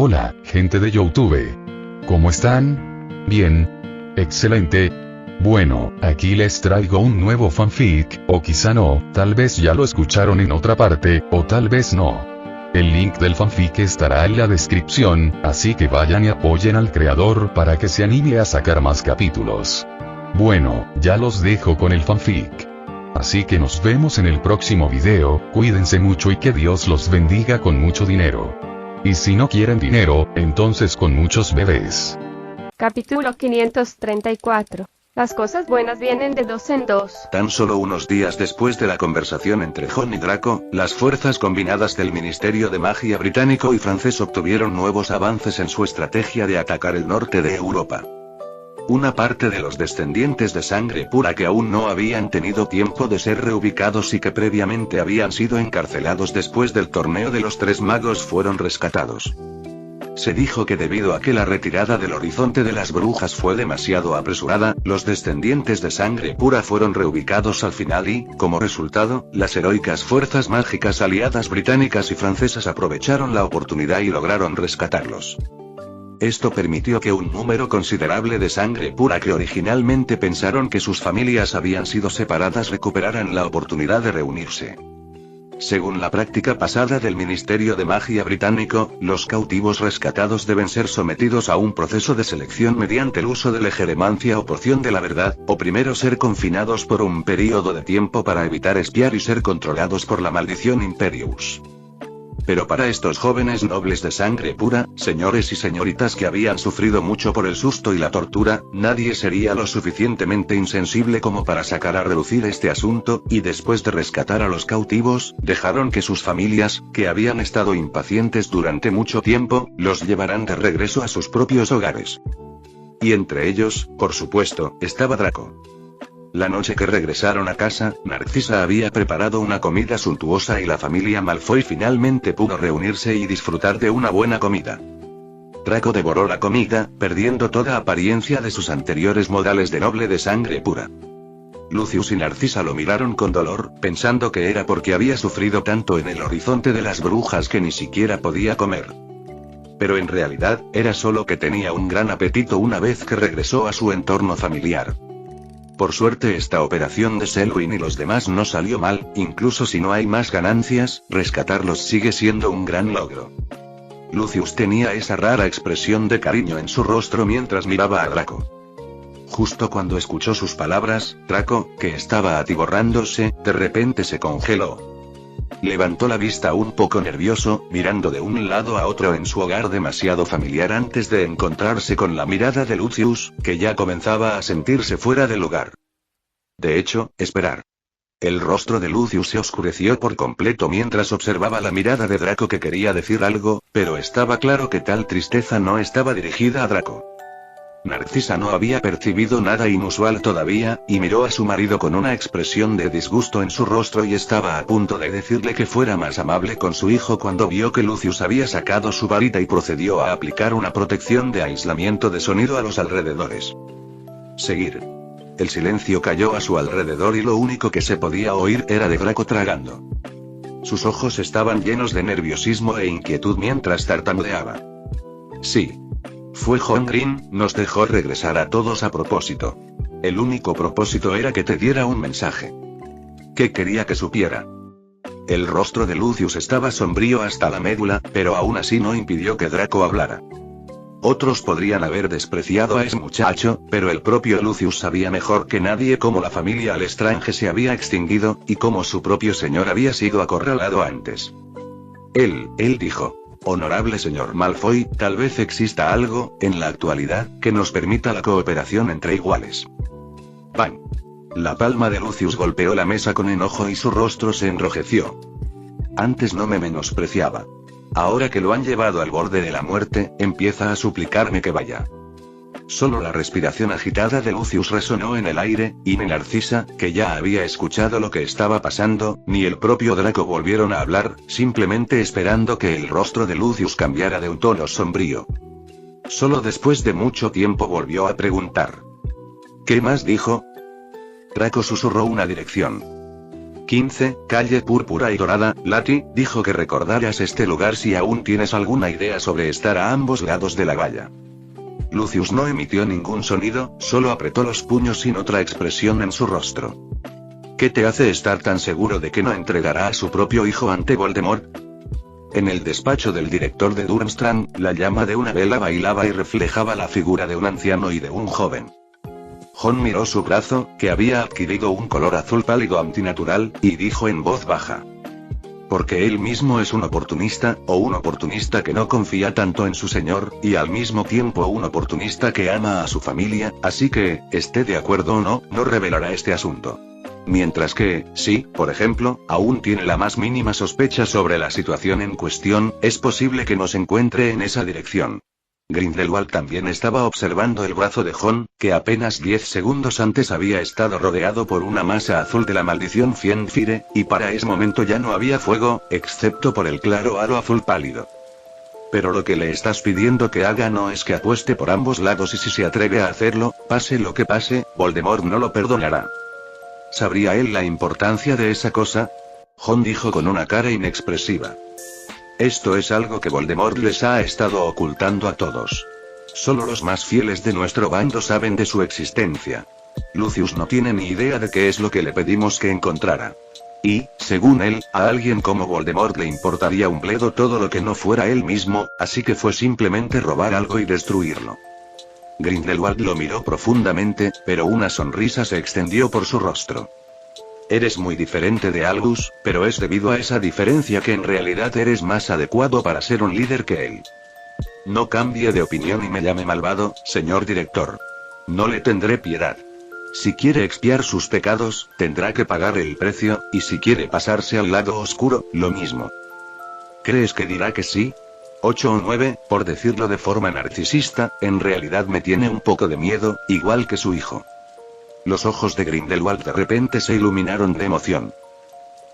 Hola, gente de YouTube. ¿Cómo están? Bien. Excelente. Bueno, aquí les traigo un nuevo fanfic, o quizá no, tal vez ya lo escucharon en otra parte, o tal vez no. El link del fanfic estará en la descripción, así que vayan y apoyen al creador para que se anime a sacar más capítulos. Bueno, ya los dejo con el fanfic. Así que nos vemos en el próximo video, cuídense mucho y que Dios los bendiga con mucho dinero. Y si no quieren dinero, entonces con muchos bebés. Capítulo 534. Las cosas buenas vienen de dos en dos. Tan solo unos días después de la conversación entre Jon y Draco, las fuerzas combinadas del Ministerio de Magia británico y francés obtuvieron nuevos avances en su estrategia de atacar el norte de Europa. Una parte de los descendientes de sangre pura que aún no habían tenido tiempo de ser reubicados y que previamente habían sido encarcelados después del torneo de los tres magos fueron rescatados. Se dijo que debido a que la retirada del horizonte de las brujas fue demasiado apresurada, los descendientes de sangre pura fueron reubicados al final y, como resultado, las heroicas fuerzas mágicas aliadas británicas y francesas aprovecharon la oportunidad y lograron rescatarlos. Esto permitió que un número considerable de sangre pura que originalmente pensaron que sus familias habían sido separadas recuperaran la oportunidad de reunirse. Según la práctica pasada del Ministerio de Magia británico, los cautivos rescatados deben ser sometidos a un proceso de selección mediante el uso de la jeremancia o porción de la verdad, o primero ser confinados por un período de tiempo para evitar espiar y ser controlados por la maldición Imperius. Pero para estos jóvenes nobles de sangre pura, señores y señoritas que habían sufrido mucho por el susto y la tortura, nadie sería lo suficientemente insensible como para sacar a relucir este asunto, y después de rescatar a los cautivos, dejaron que sus familias, que habían estado impacientes durante mucho tiempo, los llevaran de regreso a sus propios hogares. Y entre ellos, por supuesto, estaba Draco. La noche que regresaron a casa, Narcisa había preparado una comida suntuosa y la familia Malfoy finalmente pudo reunirse y disfrutar de una buena comida. Draco devoró la comida, perdiendo toda apariencia de sus anteriores modales de noble de sangre pura. Lucius y Narcisa lo miraron con dolor, pensando que era porque había sufrido tanto en el horizonte de las brujas que ni siquiera podía comer. Pero en realidad, era solo que tenía un gran apetito una vez que regresó a su entorno familiar. Por suerte esta operación de Selwyn y los demás no salió mal, incluso si no hay más ganancias, rescatarlos sigue siendo un gran logro. Lucius tenía esa rara expresión de cariño en su rostro mientras miraba a Draco. Justo cuando escuchó sus palabras, Draco, que estaba atiborrándose, de repente se congeló. Levantó la vista un poco nervioso, mirando de un lado a otro en su hogar demasiado familiar antes de encontrarse con la mirada de Lucius, que ya comenzaba a sentirse fuera de lugar. De hecho, esperar. El rostro de Lucius se oscureció por completo mientras observaba la mirada de Draco que quería decir algo, pero estaba claro que tal tristeza no estaba dirigida a Draco. Narcisa no había percibido nada inusual todavía, y miró a su marido con una expresión de disgusto en su rostro y estaba a punto de decirle que fuera más amable con su hijo cuando vio que Lucius había sacado su varita y procedió a aplicar una protección de aislamiento de sonido a los alrededores. Seguir. El silencio cayó a su alrededor y lo único que se podía oír era de Draco tragando. Sus ojos estaban llenos de nerviosismo e inquietud mientras tartamudeaba. Sí. Fue John Green, nos dejó regresar a todos a propósito. El único propósito era que te diera un mensaje. ¿Qué quería que supiera? El rostro de Lucius estaba sombrío hasta la médula, pero aún así no impidió que Draco hablara. Otros podrían haber despreciado a ese muchacho, pero el propio Lucius sabía mejor que nadie cómo la familia Lestrange se había extinguido, y cómo su propio señor había sido acorralado antes. Él dijo. Honorable señor Malfoy, tal vez exista algo, en la actualidad, que nos permita la cooperación entre iguales. ¡Bang! La palma de Lucius golpeó la mesa con enojo y su rostro se enrojeció. Antes no me menospreciaba. Ahora que lo han llevado al borde de la muerte, empieza a suplicarme que vaya. Solo la respiración agitada de Lucius resonó en el aire, y ni Narcisa, que ya había escuchado lo que estaba pasando, ni el propio Draco volvieron a hablar, simplemente esperando que el rostro de Lucius cambiara de un tono sombrío. Solo después de mucho tiempo volvió a preguntar. ¿Qué más dijo? Draco susurró una dirección. 15, calle Púrpura y Dorada. Lati, dijo que recordaras este lugar si aún tienes alguna idea sobre estar a ambos lados de la valla. Lucius no emitió ningún sonido, solo apretó los puños sin otra expresión en su rostro. ¿Qué te hace estar tan seguro de que no entregará a su propio hijo ante Voldemort? En el despacho del director de Durmstrang, la llama de una vela bailaba y reflejaba la figura de un anciano y de un joven. Jon miró su brazo, que había adquirido un color azul pálido antinatural, y dijo en voz baja. Porque él mismo es un oportunista, o un oportunista que no confía tanto en su señor, y al mismo tiempo un oportunista que ama a su familia, así que, esté de acuerdo o no, no revelará este asunto. Mientras que, si, por ejemplo, aún tiene la más mínima sospecha sobre la situación en cuestión, es posible que nos encuentre en esa dirección. Grindelwald también estaba observando el brazo de Jon, que apenas 10 segundos antes había estado rodeado por una masa azul de la maldición Fiendfire, y para ese momento ya no había fuego, excepto por el claro halo azul pálido. Pero lo que le estás pidiendo que haga no es que apueste por ambos lados y si se atreve a hacerlo, pase lo que pase, Voldemort no lo perdonará. ¿Sabría él la importancia de esa cosa? Jon dijo con una cara inexpresiva. Esto es algo que Voldemort les ha estado ocultando a todos. Solo los más fieles de nuestro bando saben de su existencia. Lucius no tiene ni idea de qué es lo que le pedimos que encontrara. Y, según él, a alguien como Voldemort le importaría un bledo todo lo que no fuera él mismo, así que fue simplemente robar algo y destruirlo. Grindelwald lo miró profundamente, pero una sonrisa se extendió por su rostro. Eres muy diferente de Albus, pero es debido a esa diferencia que en realidad eres más adecuado para ser un líder que él. No cambie de opinión y me llame malvado, señor director. No le tendré piedad. Si quiere expiar sus pecados, tendrá que pagar el precio, y si quiere pasarse al lado oscuro, lo mismo. ¿Crees que dirá que sí? 8 o 9, por decirlo de forma narcisista, en realidad me tiene un poco de miedo, igual que su hijo. Los ojos de Grindelwald de repente se iluminaron de emoción.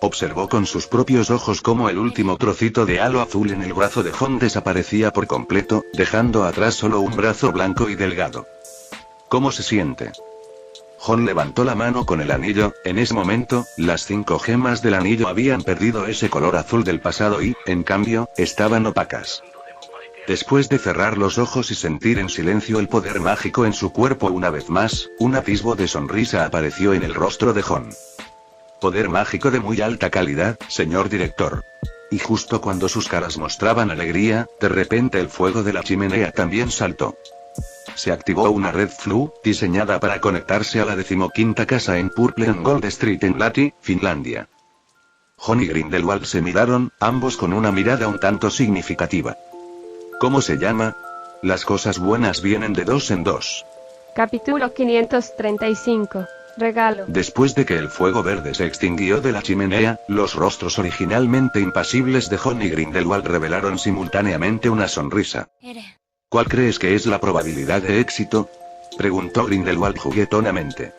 Observó con sus propios ojos cómo el último trocito de halo azul en el brazo de Jon desaparecía por completo, dejando atrás solo un brazo blanco y delgado. ¿Cómo se siente? Jon levantó la mano con el anillo. En ese momento, las 5 gemas del anillo habían perdido ese color azul del pasado y, en cambio, estaban opacas. Después de cerrar los ojos y sentir en silencio el poder mágico en su cuerpo una vez más, un atisbo de sonrisa apareció en el rostro de Jon. Poder mágico de muy alta calidad, señor director. Y justo cuando sus caras mostraban alegría, de repente el fuego de la chimenea también saltó. Se activó una red Flu, diseñada para conectarse a la 15ª casa en Purple and Gold Street en Lahti, Finlandia. Jon y Grindelwald se miraron, ambos con una mirada un tanto significativa. ¿Cómo se llama? Las cosas buenas vienen de dos en dos. Capítulo 535. Regalo. Después de que el fuego verde se extinguió de la chimenea, los rostros originalmente impasibles de Jon y Grindelwald revelaron simultáneamente una sonrisa. ¿Cuál crees que es la probabilidad de éxito? Preguntó Grindelwald juguetonamente.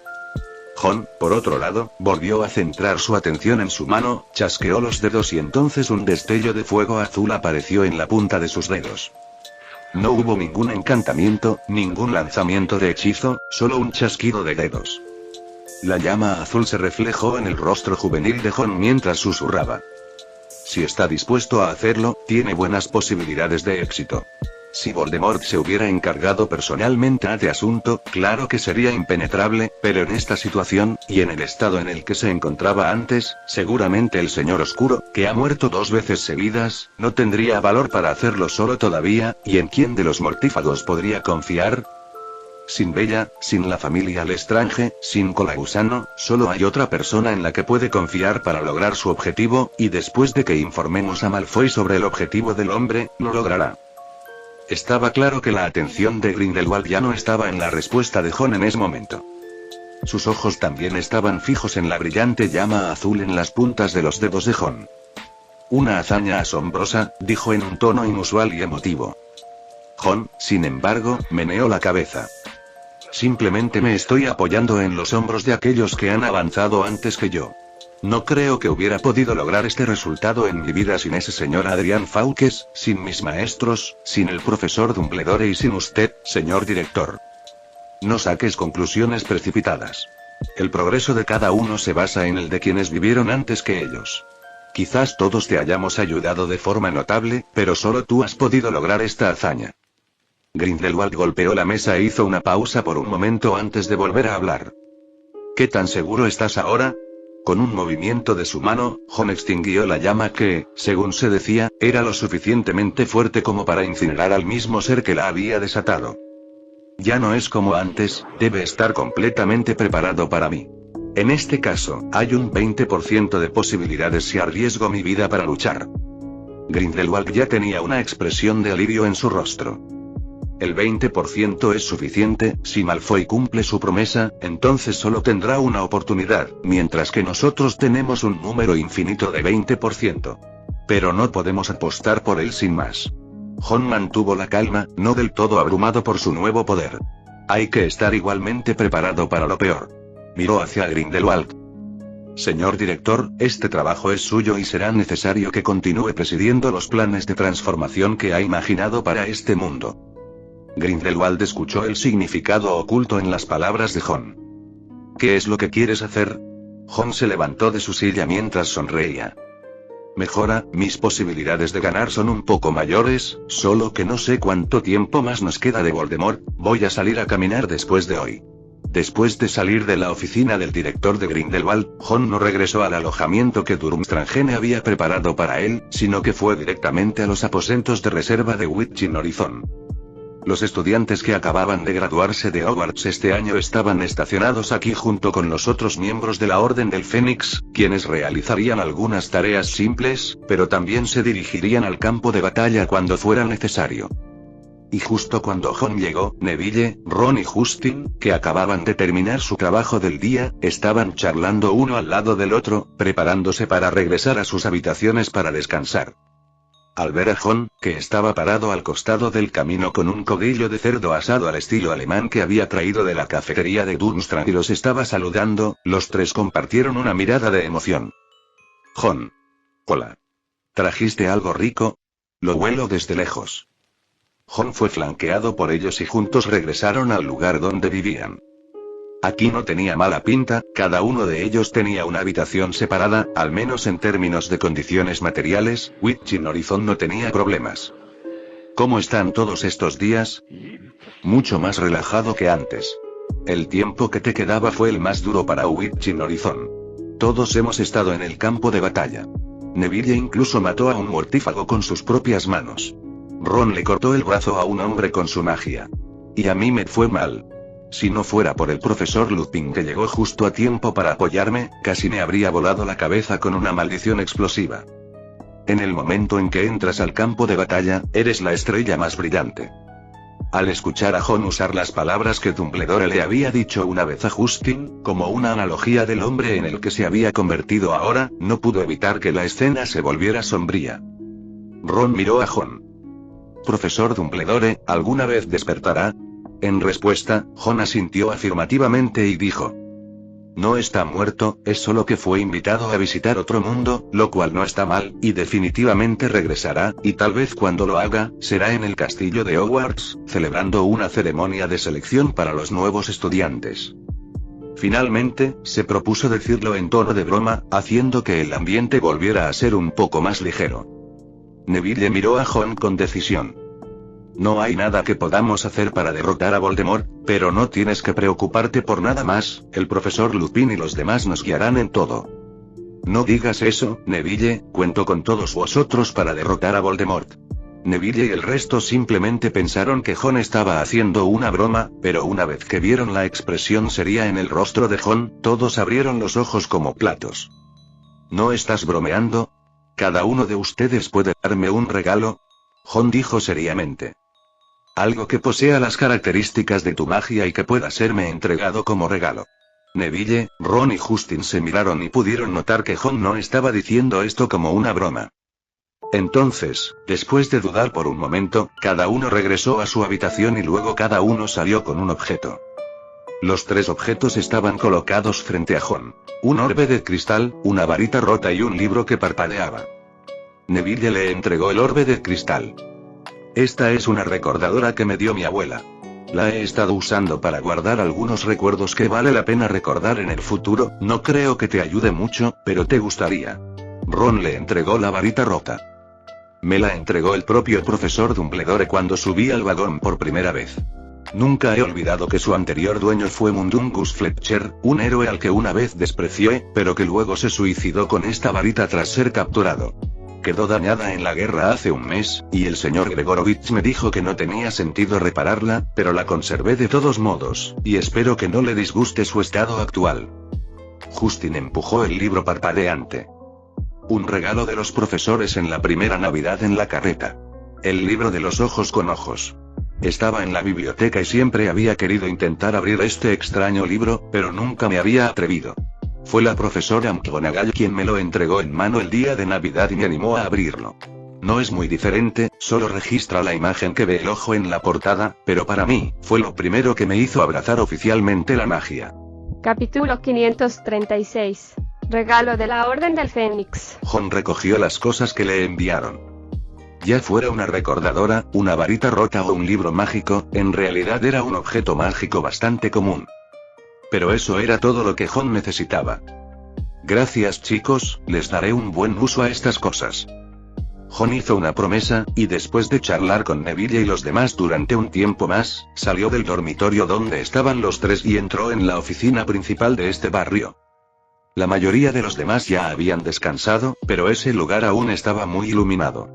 Jon, por otro lado, volvió a centrar su atención en su mano, chasqueó los dedos y entonces un destello de fuego azul apareció en la punta de sus dedos. No hubo ningún encantamiento, ningún lanzamiento de hechizo, solo un chasquido de dedos. La llama azul se reflejó en el rostro juvenil de Jon mientras susurraba. Si está dispuesto a hacerlo, tiene buenas posibilidades de éxito. Si Voldemort se hubiera encargado personalmente de asunto, claro que sería impenetrable, pero en esta situación, y en el estado en el que se encontraba antes, seguramente el Señor Oscuro, que ha muerto 2 veces seguidas, no tendría valor para hacerlo solo todavía, ¿y en quién de los mortífagos podría confiar? Sin Bella, sin la familia Lestrange, sin Colausano, solo hay otra persona en la que puede confiar para lograr su objetivo, y después de que informemos a Malfoy sobre el objetivo del hombre, lo logrará. Estaba claro que la atención de Grindelwald ya no estaba en la respuesta de Jon en ese momento. Sus ojos también estaban fijos en la brillante llama azul en las puntas de los dedos de Jon. Una hazaña asombrosa, dijo en un tono inusual y emotivo. Jon, sin embargo, meneó la cabeza. Simplemente me estoy apoyando en los hombros de aquellos que han avanzado antes que yo. No creo que hubiera podido lograr este resultado en mi vida sin ese señor Adrián Fawkes, sin mis maestros, sin el profesor Dumbledore y sin usted, señor director. No saques conclusiones precipitadas. El progreso de cada uno se basa en el de quienes vivieron antes que ellos. Quizás todos te hayamos ayudado de forma notable, pero solo tú has podido lograr esta hazaña. Grindelwald golpeó la mesa e hizo una pausa por un momento antes de volver a hablar. ¿Qué tan seguro estás ahora? Con un movimiento de su mano, Jon extinguió la llama que, según se decía, era lo suficientemente fuerte como para incinerar al mismo ser que la había desatado. Ya no es como antes, debe estar completamente preparado para mí. En este caso, hay un 20% de posibilidades si arriesgo mi vida para luchar. Grindelwald ya tenía una expresión de alivio en su rostro. El 20% es suficiente, si Malfoy cumple su promesa, entonces solo tendrá una oportunidad, mientras que nosotros tenemos un número infinito de 20%. Pero no podemos apostar por él sin más. Jon mantuvo la calma, no del todo abrumado por su nuevo poder. Hay que estar igualmente preparado para lo peor. Miró hacia Grindelwald. Señor director, este trabajo es suyo y será necesario que continúe presidiendo los planes de transformación que ha imaginado para este mundo. Grindelwald escuchó el significado oculto en las palabras de Jon. ¿Qué es lo que quieres hacer? Jon se levantó de su silla mientras sonreía. Mejora, mis posibilidades de ganar son un poco mayores, solo que no sé cuánto tiempo más nos queda de Voldemort. Voy a salir a caminar después de hoy. Después de salir de la oficina del director de Grindelwald, Jon no regresó al alojamiento que Durmstrangene había preparado para él, sino que fue directamente a los aposentos de reserva de Witching Horizon. Los estudiantes que acababan de graduarse de Hogwarts este año estaban estacionados aquí junto con los otros miembros de la Orden del Fénix, quienes realizarían algunas tareas simples, pero también se dirigirían al campo de batalla cuando fuera necesario. Y justo cuando Jon llegó, Neville, Ron y Justin, que acababan de terminar su trabajo del día, estaban charlando uno al lado del otro, preparándose para regresar a sus habitaciones para descansar. Al ver a Jon, que estaba parado al costado del camino con un codillo de cerdo asado al estilo alemán que había traído de la cafetería de Durmstrang y los estaba saludando, los tres compartieron una mirada de emoción. Jon. Hola. ¿Trajiste algo rico? Lo huelo desde lejos. Jon fue flanqueado por ellos y juntos regresaron al lugar donde vivían. Aquí no tenía mala pinta, cada uno de ellos tenía una habitación separada, al menos en términos de condiciones materiales. Witching Horizon no tenía problemas. ¿Cómo están todos estos días? Mucho más relajado que antes. El tiempo que te quedaba fue el más duro para Witching Horizon. Todos hemos estado en el campo de batalla. Neville incluso mató a un mortífago con sus propias manos. Ron le cortó el brazo a un hombre con su magia. Y a mí me fue mal. Si no fuera por el profesor Lupin que llegó justo a tiempo para apoyarme, casi me habría volado la cabeza con una maldición explosiva. En el momento en que entras al campo de batalla, eres la estrella más brillante. Al escuchar a Jon usar las palabras que Dumbledore le había dicho una vez a Justin, como una analogía del hombre en el que se había convertido ahora, no pudo evitar que la escena se volviera sombría. Ron miró a Jon. Profesor Dumbledore, ¿alguna vez despertará? En respuesta, Jon asintió afirmativamente y dijo: no está muerto, es solo que fue invitado a visitar otro mundo, lo cual no está mal, y definitivamente regresará, y tal vez cuando lo haga, será en el castillo de Hogwarts, celebrando una ceremonia de selección para los nuevos estudiantes. Finalmente, se propuso decirlo en tono de broma, haciendo que el ambiente volviera a ser un poco más ligero. Neville miró a Jon con decisión. No hay nada que podamos hacer para derrotar a Voldemort, pero no tienes que preocuparte por nada más, el profesor Lupin y los demás nos guiarán en todo. No digas eso, Neville, cuento con todos vosotros para derrotar a Voldemort. Neville y el resto simplemente pensaron que Jon estaba haciendo una broma, pero una vez que vieron la expresión seria en el rostro de Jon, todos abrieron los ojos como platos. ¿No estás bromeando? ¿Cada uno de ustedes puede darme un regalo? Jon dijo seriamente. Algo que posea las características de tu magia y que pueda serme entregado como regalo. Neville, Ron y Justin se miraron y pudieron notar que Jon no estaba diciendo esto como una broma. Entonces, después de dudar por un momento, cada uno regresó a su habitación y luego cada uno salió con un objeto. Los tres objetos estaban colocados frente a Jon. Un orbe de cristal, una varita rota y un libro que parpadeaba. Neville le entregó el orbe de cristal. Esta es una recordadora que me dio mi abuela. La he estado usando para guardar algunos recuerdos que vale la pena recordar en el futuro. No creo que te ayude mucho, pero te gustaría. Ron le entregó la varita rota. Me la entregó el propio profesor Dumbledore cuando subí al vagón por primera vez. Nunca he olvidado que su anterior dueño fue Mundungus Fletcher, un héroe al que una vez desprecié, pero que luego se suicidó con esta varita tras ser capturado. Quedó dañada en la guerra hace un mes, y el señor Gregorovich me dijo que no tenía sentido repararla, pero la conservé de todos modos, y espero que no le disguste su estado actual. Justin empujó el libro parpadeante. Un regalo de los profesores en la primera Navidad en la carreta. El libro de los ojos con ojos. Estaba en la biblioteca y siempre había querido intentar abrir este extraño libro, pero nunca me había atrevido. Fue la profesora McGonagall quien me lo entregó en mano el día de Navidad y me animó a abrirlo. No es muy diferente, solo registra la imagen que ve el ojo en la portada, pero para mí, fue lo primero que me hizo abrazar oficialmente la magia. Capítulo 536. Regalo de la Orden del Fénix. Jon recogió las cosas que le enviaron. Ya fuera una recordadora, una varita rota o un libro mágico, en realidad era un objeto mágico bastante común. Pero eso era todo lo que Jon necesitaba. Gracias chicos, les daré un buen uso a estas cosas. Jon hizo una promesa, y después de charlar con Neville y los demás durante un tiempo más, salió del dormitorio donde estaban los tres y entró en la oficina principal de este barrio. La mayoría de los demás ya habían descansado, pero ese lugar aún estaba muy iluminado.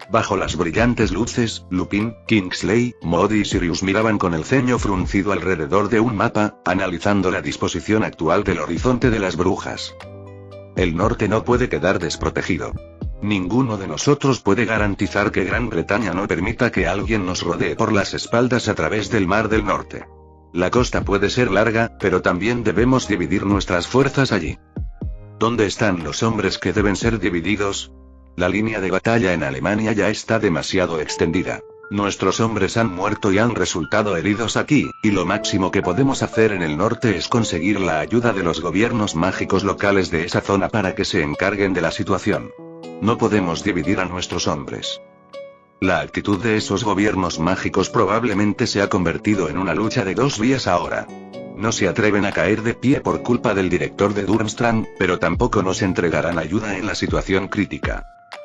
Bajo las brillantes luces, Lupin, Kingsley, Moody y Sirius miraban con el ceño fruncido alrededor de un mapa, analizando la disposición actual del horizonte de las brujas. El norte no puede quedar desprotegido. Ninguno de nosotros puede garantizar que Gran Bretaña no permita que alguien nos rodee por las espaldas a través del Mar del Norte. La costa puede ser larga, pero también debemos dividir nuestras fuerzas allí. ¿Dónde están los hombres que deben ser divididos? La línea de batalla en Alemania ya está demasiado extendida. Nuestros hombres han muerto y han resultado heridos aquí, y lo máximo que podemos hacer en el norte es conseguir la ayuda de los gobiernos mágicos locales de esa zona para que se encarguen de la situación. No podemos dividir a nuestros hombres. La actitud de esos gobiernos mágicos probablemente se ha convertido en una lucha de dos vías ahora. No se atreven a caer de pie por culpa del director de Durmstrang, pero tampoco nos entregarán ayuda en la situación crítica.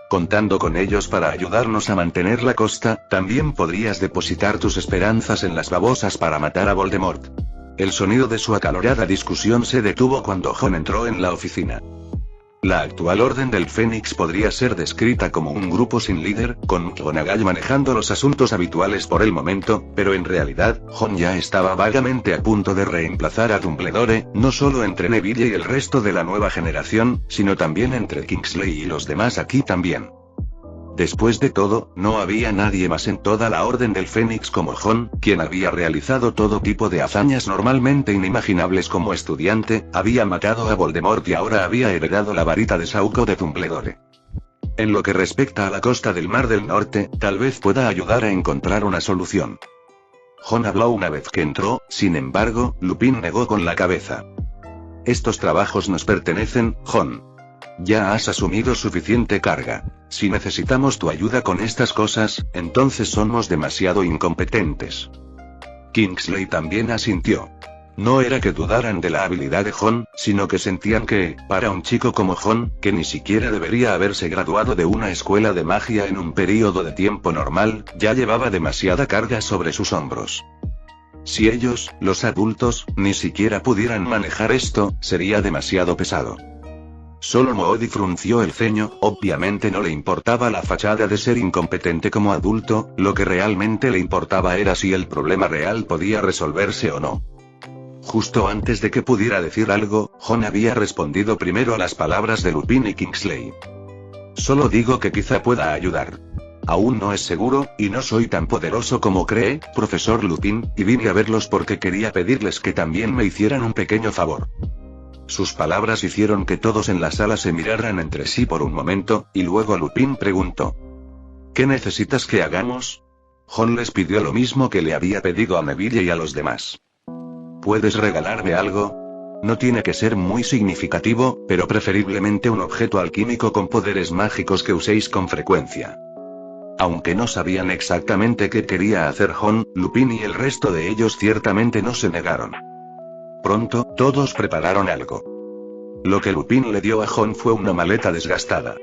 Contando con ellos para ayudarnos a mantener la costa, también podrías depositar tus esperanzas en las babosas para matar a Voldemort. El sonido de su acalorada discusión se detuvo cuando Jon entró en la oficina. La actual Orden del Fénix podría ser descrita como un grupo sin líder, con McGonagall manejando los asuntos habituales por el momento, pero en realidad, Jon ya estaba vagamente a punto de reemplazar a Dumbledore, no solo entre Neville y el resto de la nueva generación, sino también entre Kingsley y los demás aquí también. Después de todo, no había nadie más en toda la Orden del Fénix como Jon, quien había realizado todo tipo de hazañas normalmente inimaginables como estudiante, había matado a Voldemort y ahora había heredado la varita de Sauco de Dumbledore. En lo que respecta a la costa del Mar del Norte, tal vez pueda ayudar a encontrar una solución. Jon habló una vez que entró, sin embargo, Lupin negó con la cabeza. Estos trabajos nos pertenecen, Jon. Ya has asumido suficiente carga. Si necesitamos tu ayuda con estas cosas, entonces somos demasiado incompetentes. Kingsley también asintió. No era que dudaran de la habilidad de Jon, sino que sentían que, para un chico como Jon, que ni siquiera debería haberse graduado de una escuela de magia en un período de tiempo normal, ya llevaba demasiada carga sobre sus hombros. Si ellos, los adultos, ni siquiera pudieran manejar esto, sería demasiado pesado. Solo Moody frunció el ceño, obviamente no le importaba la fachada de ser incompetente como adulto, lo que realmente le importaba era si el problema real podía resolverse o no. Justo antes de que pudiera decir algo, Jon había respondido primero a las palabras de Lupin y Kingsley. Solo digo que quizá pueda ayudar. Aún no es seguro, y no soy tan poderoso como cree, profesor Lupin, y vine a verlos porque quería pedirles que también me hicieran un pequeño favor. Sus palabras hicieron que todos en la sala se miraran entre sí por un momento, y luego Lupin preguntó: ¿Qué necesitas que hagamos? Jon les pidió lo mismo que le había pedido a Neville y a los demás. ¿Puedes regalarme algo? No tiene que ser muy significativo, pero preferiblemente un objeto alquímico con poderes mágicos que uséis con frecuencia. Aunque no sabían exactamente qué quería hacer Hon, Lupin y el resto de ellos ciertamente no se negaron. Pronto, todos prepararon algo. Lo que Lupin le dio a Hon fue una maleta desgastada.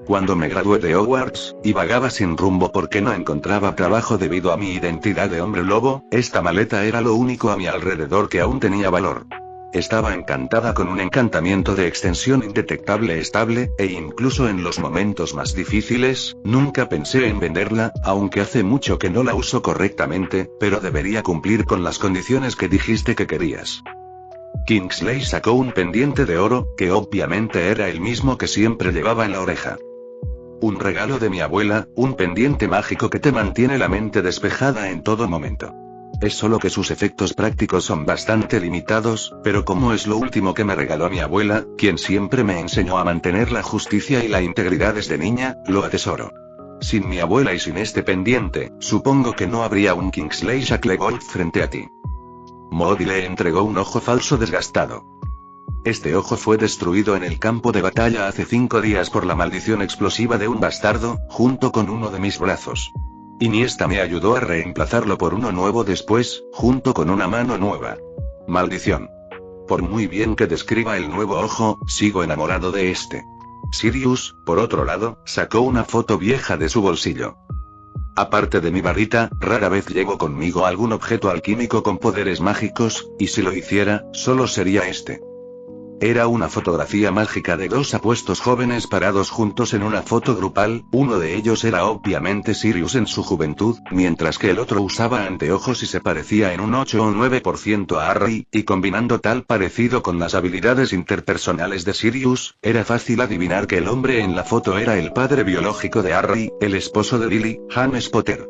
Cuando me gradué de Hogwarts, y vagaba sin rumbo porque no encontraba trabajo debido a mi identidad de hombre lobo, esta maleta era lo único a mi alrededor que aún tenía valor. Estaba encantada con un encantamiento de extensión indetectable estable, e incluso en los momentos más difíciles, nunca pensé en venderla, aunque hace mucho que no la uso correctamente, pero debería cumplir con las condiciones que dijiste que querías. Kingsley sacó un pendiente de oro, que obviamente era el mismo que siempre llevaba en la oreja. Un regalo de mi abuela, un pendiente mágico que te mantiene la mente despejada en todo momento. Es solo que sus efectos prácticos son bastante limitados, pero como es lo último que me regaló mi abuela, quien siempre me enseñó a mantener la justicia y la integridad desde niña, lo atesoro. Sin mi abuela y sin este pendiente, supongo que no habría un Kingsley Shacklebolt frente a ti. Modi le entregó un ojo falso desgastado. Este ojo fue destruido en el campo de batalla hace 5 días por la maldición explosiva de un bastardo, junto con uno de mis brazos. Iniesta me ayudó a reemplazarlo por uno nuevo después, junto con una mano nueva. Maldición. Por muy bien que describa el nuevo ojo, sigo enamorado de este. Sirius, por otro lado, sacó una foto vieja de su bolsillo. Aparte de mi varita, rara vez llevo conmigo algún objeto alquímico con poderes mágicos, y si lo hiciera, solo sería este. Era una fotografía mágica de 2 apuestos jóvenes parados juntos en una foto grupal, uno de ellos era obviamente Sirius en su juventud, mientras que el otro usaba anteojos y se parecía en un 8 o 9% a Harry, y combinando tal parecido con las habilidades interpersonales de Sirius, era fácil adivinar que el hombre en la foto era el padre biológico de Harry, el esposo de Lily, James Potter.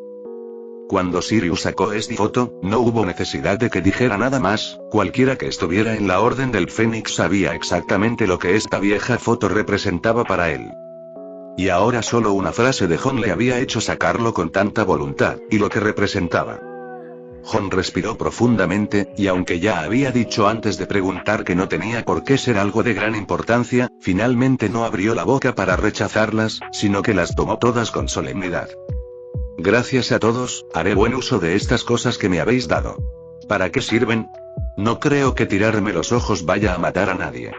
Cuando Sirius sacó esta foto, no hubo necesidad de que dijera nada más, cualquiera que estuviera en la Orden del Fénix sabía exactamente lo que esta vieja foto representaba para él. Y ahora solo una frase de Hon le había hecho sacarlo con tanta voluntad, y lo que representaba. Hon respiró profundamente, y aunque ya había dicho antes de preguntar que no tenía por qué ser algo de gran importancia, finalmente no abrió la boca para rechazarlas, sino que las tomó todas con solemnidad. Gracias a todos, haré buen uso de estas cosas que me habéis dado. ¿Para qué sirven? No creo que tirarme los ojos vaya a matar a nadie.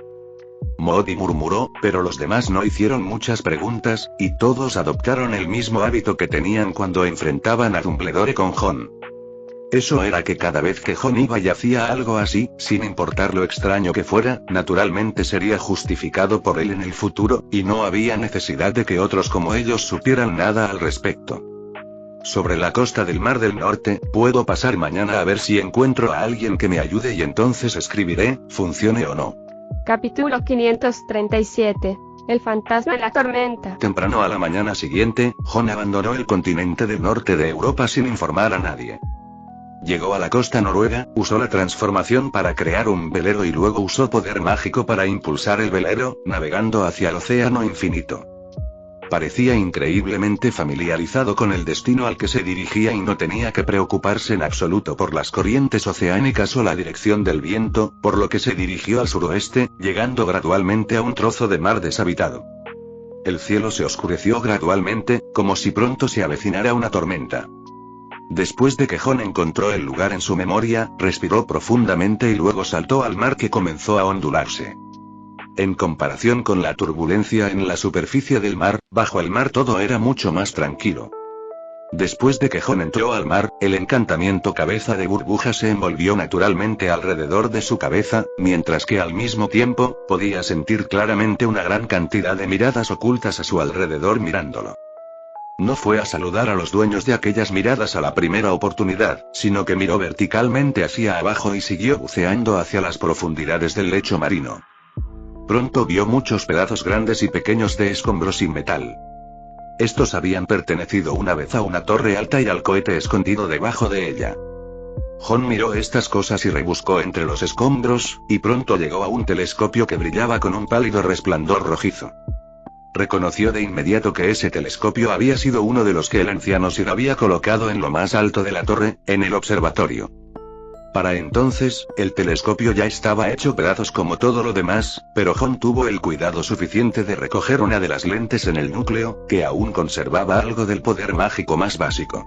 Modi murmuró, pero los demás no hicieron muchas preguntas, y todos adoptaron el mismo hábito que tenían cuando enfrentaban a Dumbledore con Hon. Eso era que cada vez que Hon iba y hacía algo así, sin importar lo extraño que fuera, naturalmente sería justificado por él en el futuro, y no había necesidad de que otros como ellos supieran nada al respecto. Sobre la costa del Mar del Norte, puedo pasar mañana a ver si encuentro a alguien que me ayude y entonces escribiré, funcione o no. Capítulo 537. El fantasma en la tormenta. Temprano a la mañana siguiente, Hon abandonó el continente del norte de Europa sin informar a nadie. Llegó a la costa noruega, usó la transformación para crear un velero y luego usó poder mágico para impulsar el velero, navegando hacia el océano infinito. Parecía increíblemente familiarizado con el destino al que se dirigía y no tenía que preocuparse en absoluto por las corrientes oceánicas o la dirección del viento, por lo que se dirigió al suroeste, llegando gradualmente a un trozo de mar deshabitado. El cielo se oscureció gradualmente, como si pronto se avecinara una tormenta. Después de que Hon encontró el lugar en su memoria, respiró profundamente y luego saltó al mar que comenzó a ondularse. En comparación con la turbulencia en la superficie del mar, bajo el mar todo era mucho más tranquilo. Después de que Hon entró al mar, el encantamiento cabeza de burbuja se envolvió naturalmente alrededor de su cabeza, mientras que al mismo tiempo, podía sentir claramente una gran cantidad de miradas ocultas a su alrededor mirándolo. No fue a saludar a los dueños de aquellas miradas a la primera oportunidad, sino que miró verticalmente hacia abajo y siguió buceando hacia las profundidades del lecho marino. Pronto vio muchos pedazos grandes y pequeños de escombros y metal. Estos habían pertenecido una vez a una torre alta y al cohete escondido debajo de ella. Hon miró estas cosas y rebuscó entre los escombros, y pronto llegó a un telescopio que brillaba con un pálido resplandor rojizo. Reconoció de inmediato que ese telescopio había sido uno de los que el anciano Sir había colocado en lo más alto de la torre, en el observatorio. Para entonces, el telescopio ya estaba hecho pedazos como todo lo demás, pero Jon tuvo el cuidado suficiente de recoger una de las lentes en el núcleo, que aún conservaba algo del poder mágico más básico.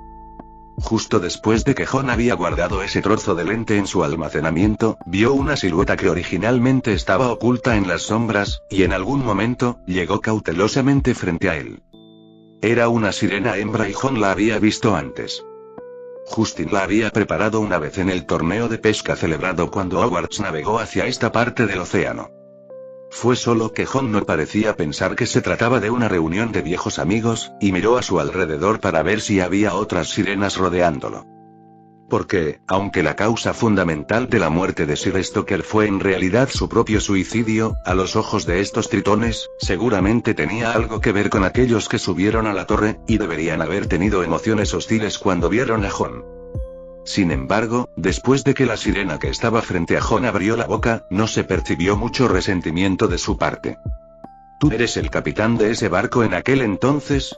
Justo después de que Jon había guardado ese trozo de lente en su almacenamiento, vio una silueta que originalmente estaba oculta en las sombras, y en algún momento, llegó cautelosamente frente a él. Era una sirena hembra y Jon la había visto antes. Justin la había preparado una vez en el torneo de pesca celebrado cuando Hogwarts navegó hacia esta parte del océano. Fue solo que Jon no parecía pensar que se trataba de una reunión de viejos amigos, y miró a su alrededor para ver si había otras sirenas rodeándolo. Porque, aunque la causa fundamental de la muerte de Sir Stoker fue en realidad su propio suicidio, a los ojos de estos tritones, seguramente tenía algo que ver con aquellos que subieron a la torre, y deberían haber tenido emociones hostiles cuando vieron a Jon. Sin embargo, después de que la sirena que estaba frente a Jon abrió la boca, no se percibió mucho resentimiento de su parte. ¿Tú eres el capitán de ese barco en aquel entonces?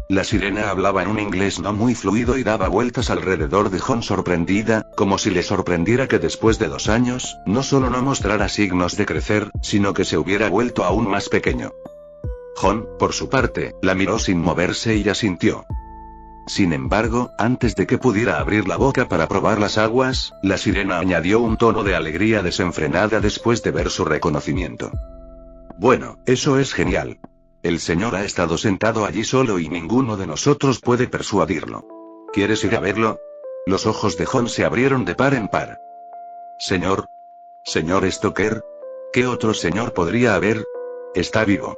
La sirena hablaba en un inglés no muy fluido y daba vueltas alrededor de Jon sorprendida, como si le sorprendiera que después de 2 años, no solo no mostrara signos de crecer, sino que se hubiera vuelto aún más pequeño. Jon, por su parte, la miró sin moverse y asintió. Sin embargo, antes de que pudiera abrir la boca para probar las aguas, la sirena añadió un tono de alegría desenfrenada después de ver su reconocimiento. Bueno, eso es genial. El señor ha estado sentado allí solo y ninguno de nosotros puede persuadirlo. ¿Quieres ir a verlo? Los ojos de Jon se abrieron de par en par. Señor Stoker, ¿qué otro señor podría haber? Está vivo.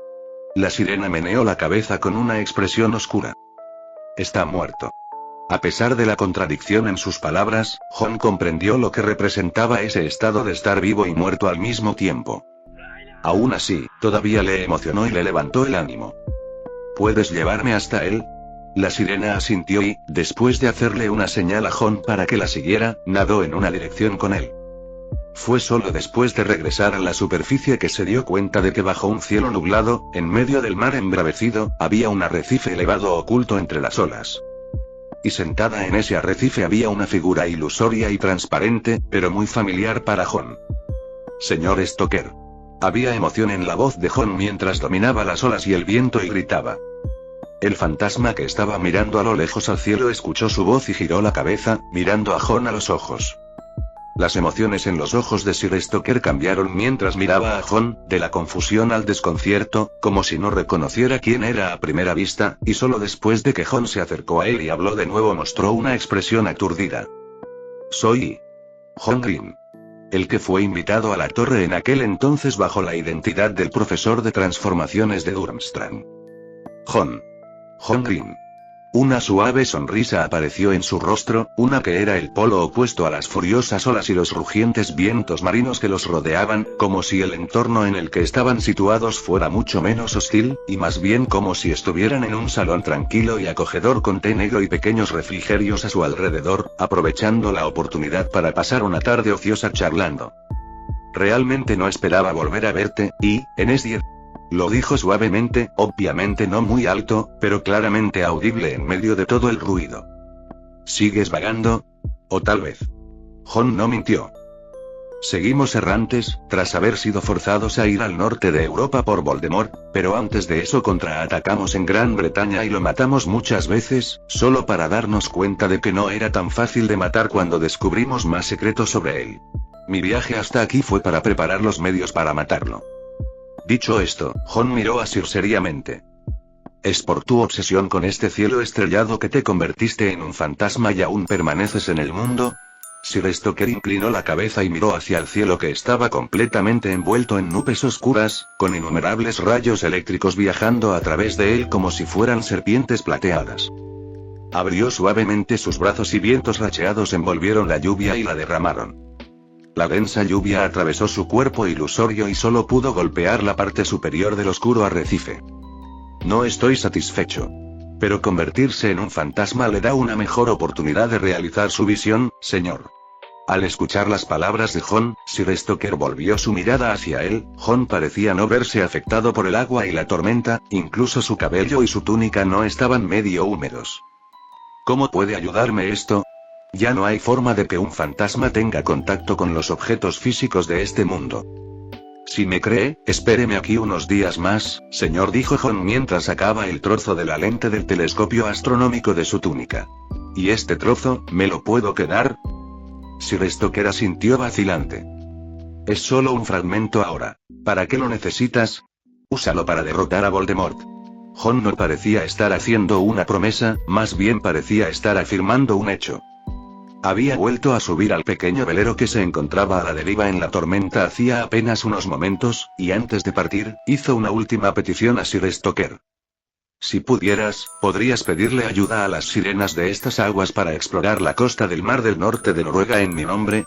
La sirena meneó la cabeza con una expresión oscura. Está muerto. A pesar de la contradicción en sus palabras, Jon comprendió lo que representaba ese estado de estar vivo y muerto al mismo tiempo. Aún así, todavía le emocionó y le levantó el ánimo. ¿Puedes llevarme hasta él? La sirena asintió y, después de hacerle una señal a Jon para que la siguiera, nadó en una dirección con él. Fue solo después de regresar a la superficie que se dio cuenta de que bajo un cielo nublado, en medio del mar embravecido, había un arrecife elevado oculto entre las olas. Y sentada en ese arrecife había una figura ilusoria y transparente, pero muy familiar para Jon. Señor Stoker. Había emoción en la voz de Jon mientras dominaba las olas y el viento y gritaba. El fantasma que estaba mirando a lo lejos al cielo escuchó su voz y giró la cabeza, mirando a Jon a los ojos. Las emociones en los ojos de Sir Stoker cambiaron mientras miraba a Jon, de la confusión al desconcierto, como si no reconociera quién era a primera vista, y solo después de que Jon se acercó a él y habló de nuevo mostró una expresión aturdida. Soy Jon Grimm. El que fue invitado a la torre en aquel entonces bajo la identidad del profesor de transformaciones de Durmstrang. Jon Grimm. Una suave sonrisa apareció en su rostro, una que era el polo opuesto a las furiosas olas y los rugientes vientos marinos que los rodeaban, como si el entorno en el que estaban situados fuera mucho menos hostil, y más bien como si estuvieran en un salón tranquilo y acogedor con té negro y pequeños refrigerios a su alrededor, aprovechando la oportunidad para pasar una tarde ociosa charlando. Realmente no esperaba volver a verte, y, en ese... Lo dijo suavemente, obviamente no muy alto, pero claramente audible en medio de todo el ruido. ¿Sigues vagando? O tal vez. Jon no mintió. Seguimos errantes, tras haber sido forzados a ir al norte de Europa por Voldemort, pero antes de eso contraatacamos en Gran Bretaña y lo matamos muchas veces, solo para darnos cuenta de que no era tan fácil de matar cuando descubrimos más secretos sobre él. Mi viaje hasta aquí fue para preparar los medios para matarlo. Dicho esto, Jon miró a Sir seriamente. ¿Es por tu obsesión con este cielo estrellado que te convertiste en un fantasma y aún permaneces en el mundo? Sir Stoker inclinó la cabeza y miró hacia el cielo que estaba completamente envuelto en nubes oscuras, con innumerables rayos eléctricos viajando a través de él como si fueran serpientes plateadas. Abrió suavemente sus brazos y vientos racheados envolvieron la lluvia y la derramaron. La densa lluvia atravesó su cuerpo ilusorio y solo pudo golpear la parte superior del oscuro arrecife. No estoy satisfecho. Pero convertirse en un fantasma le da una mejor oportunidad de realizar su visión, señor. Al escuchar las palabras de Jon, Sir Stoker volvió su mirada hacia él. Jon parecía no verse afectado por el agua y la tormenta, incluso su cabello y su túnica no estaban medio húmedos. ¿Cómo puede ayudarme esto? Ya no hay forma de que un fantasma tenga contacto con los objetos físicos de este mundo. Si me cree, espéreme aquí unos días más, señor, dijo Jon mientras sacaba el trozo de la lente del telescopio astronómico de su túnica. ¿Y este trozo, me lo puedo quedar? Sir Stoker asintió vacilante. Es solo un fragmento ahora. ¿Para qué lo necesitas? Úsalo para derrotar a Voldemort. Jon no parecía estar haciendo una promesa, más bien parecía estar afirmando un hecho. Había vuelto a subir al pequeño velero que se encontraba a la deriva en la tormenta hacía apenas unos momentos, y antes de partir, hizo una última petición a Sir Stoker. Si pudieras, podrías pedirle ayuda a las sirenas de estas aguas para explorar la costa del Mar del Norte de Noruega en mi nombre.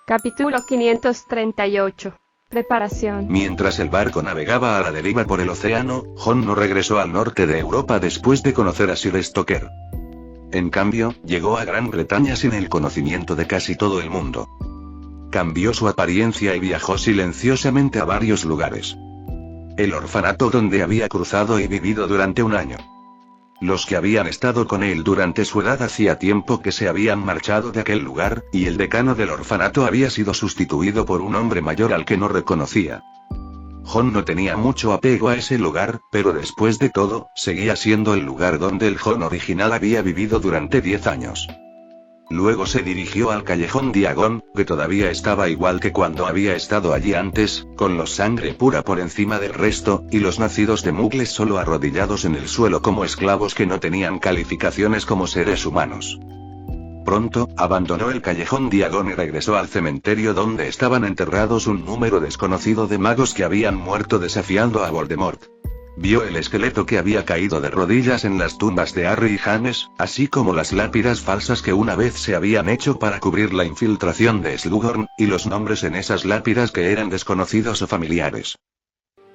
Capítulo 538. Preparación. Mientras el barco navegaba a la deriva por el océano, Jon no regresó al norte de Europa después de conocer a Sir Stoker. En cambio, llegó a Gran Bretaña sin el conocimiento de casi todo el mundo. Cambió su apariencia y viajó silenciosamente a varios lugares. El orfanato donde había cruzado y vivido durante un año. Los que habían estado con él durante su edad hacía tiempo que se habían marchado de aquel lugar, y el decano del orfanato había sido sustituido por un hombre mayor al que no reconocía. Jon no tenía mucho apego a ese lugar, pero después de todo, seguía siendo el lugar donde el Jon original había vivido durante 10 años. Luego se dirigió al callejón Diagon, que todavía estaba igual que cuando había estado allí antes, con los sangre pura por encima del resto, y los nacidos de Mugles solo arrodillados en el suelo como esclavos que no tenían calificaciones como seres humanos. Pronto, abandonó el callejón Diagon y regresó al cementerio donde estaban enterrados un número desconocido de magos que habían muerto desafiando a Voldemort. Vio el esqueleto que había caído de rodillas en las tumbas de Harry y James, así como las lápidas falsas que una vez se habían hecho para cubrir la infiltración de Slughorn, y los nombres en esas lápidas que eran desconocidos o familiares.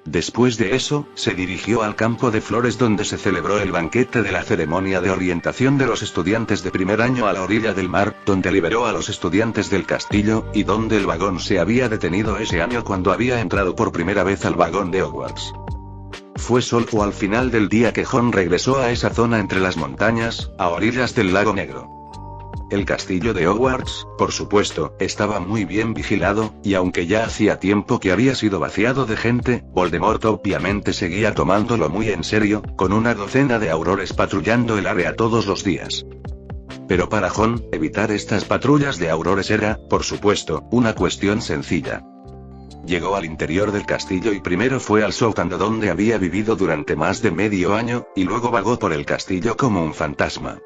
Después de eso, se dirigió al campo de flores donde se celebró el banquete de la ceremonia de orientación de los estudiantes de primer año a la orilla del mar, donde liberó a los estudiantes del castillo, y donde el vagón se había detenido ese año cuando había entrado por primera vez al vagón de Hogwarts. Fue solo al final del día que Jon regresó a esa zona entre las montañas, a orillas del lago Negro. El castillo de Hogwarts, por supuesto, estaba muy bien vigilado, y aunque ya hacía tiempo que había sido vaciado de gente, Voldemort obviamente seguía tomándolo muy en serio, con una docena de aurores patrullando el área todos los días. Pero para Jon, evitar estas patrullas de aurores era, por supuesto, una cuestión sencilla. Llegó al interior del castillo y primero fue al sótano donde había vivido durante más de medio año, y luego vagó por el castillo como un fantasma.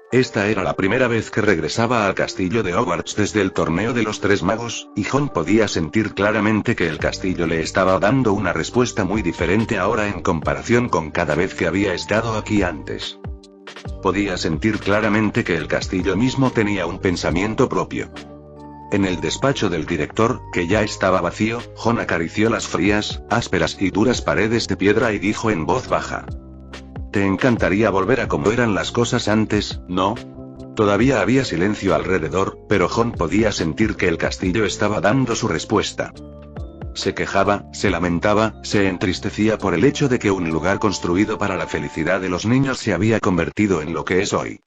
Esta era la primera vez que regresaba al castillo de Hogwarts desde el torneo de los Tres Magos, y Jon podía sentir claramente que el castillo le estaba dando una respuesta muy diferente ahora en comparación con cada vez que había estado aquí antes. Podía sentir claramente que el castillo mismo tenía un pensamiento propio. En el despacho del director, que ya estaba vacío, Jon acarició las frías, ásperas y duras paredes de piedra y dijo en voz baja: «Te encantaría volver a como eran las cosas antes, ¿no?» Todavía había silencio alrededor, pero Jon podía sentir que el castillo estaba dando su respuesta. Se quejaba, se lamentaba, se entristecía por el hecho de que un lugar construido para la felicidad de los niños se había convertido en lo que es hoy.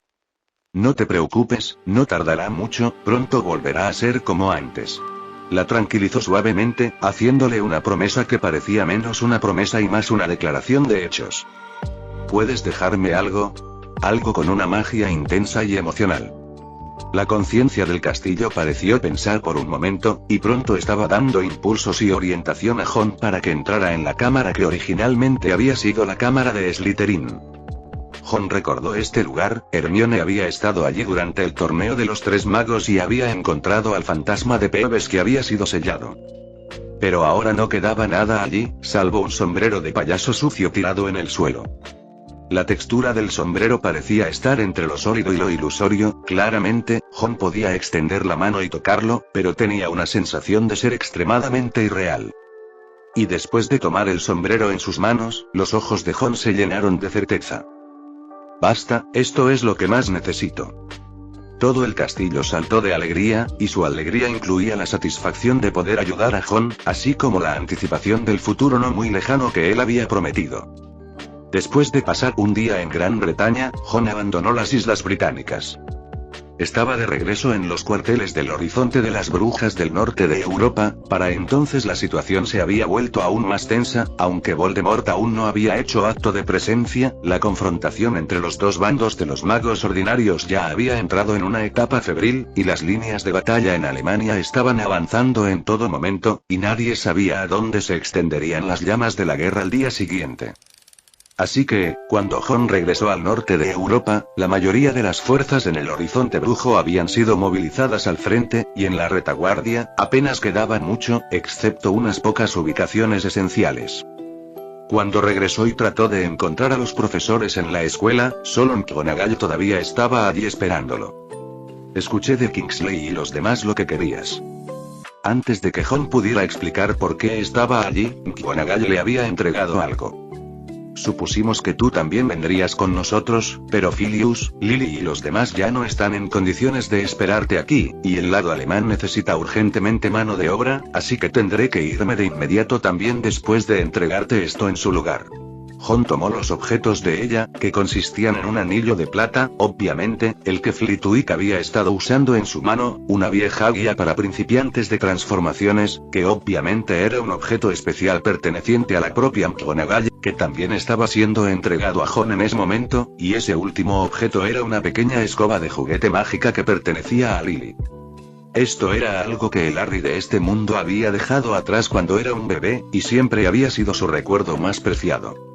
«No te preocupes, no tardará mucho, pronto volverá a ser como antes». La tranquilizó suavemente, haciéndole una promesa que parecía menos una promesa y más una declaración de hechos. ¿Puedes dejarme algo? Algo con una magia intensa y emocional. La conciencia del castillo pareció pensar por un momento, y pronto estaba dando impulsos y orientación a Jon para que entrara en la cámara que originalmente había sido la cámara de Slytherin. Jon recordó este lugar, Hermione había estado allí durante el torneo de los Tres Magos y había encontrado al fantasma de Peeves que había sido sellado. Pero ahora no quedaba nada allí, salvo un sombrero de payaso sucio tirado en el suelo. La textura del sombrero parecía estar entre lo sólido y lo ilusorio, claramente, Jon podía extender la mano y tocarlo, pero tenía una sensación de ser extremadamente irreal. Y después de tomar el sombrero en sus manos, los ojos de Jon se llenaron de certeza. «Basta, esto es lo que más necesito». Todo el castillo saltó de alegría, y su alegría incluía la satisfacción de poder ayudar a Jon, así como la anticipación del futuro no muy lejano que él había prometido. Después de pasar un día en Gran Bretaña, Jon abandonó las Islas Británicas. Estaba de regreso en los cuarteles del Horizonte de las Brujas del norte de Europa. Para entonces la situación se había vuelto aún más tensa, aunque Voldemort aún no había hecho acto de presencia. La confrontación entre los dos bandos de los magos ordinarios ya había entrado en una etapa febril, y las líneas de batalla en Alemania estaban avanzando en todo momento, y nadie sabía a dónde se extenderían las llamas de la guerra al día siguiente. Así que, cuando Jon regresó al norte de Europa, la mayoría de las fuerzas en el horizonte brujo habían sido movilizadas al frente, y en la retaguardia, apenas quedaban mucho, excepto unas pocas ubicaciones esenciales. Cuando regresó y trató de encontrar a los profesores en la escuela, solo McGonagall todavía estaba allí esperándolo. Escuché de Kingsley y los demás lo que querías. Antes de que Jon pudiera explicar por qué estaba allí, McGonagall le había entregado algo. Supusimos que tú también vendrías con nosotros, pero Filius, Lily y los demás ya no están en condiciones de esperarte aquí, y el lado alemán necesita urgentemente mano de obra, así que tendré que irme de inmediato también después de entregarte esto en su lugar. Jon tomó los objetos de ella, que consistían en un anillo de plata, obviamente, el que Flitwick había estado usando en su mano, una vieja guía para principiantes de transformaciones, que obviamente era un objeto especial perteneciente a la propia McGonagall, que también estaba siendo entregado a Jon en ese momento, y ese último objeto era una pequeña escoba de juguete mágica que pertenecía a Lily. Esto era algo que el Harry de este mundo había dejado atrás cuando era un bebé, y siempre había sido su recuerdo más preciado.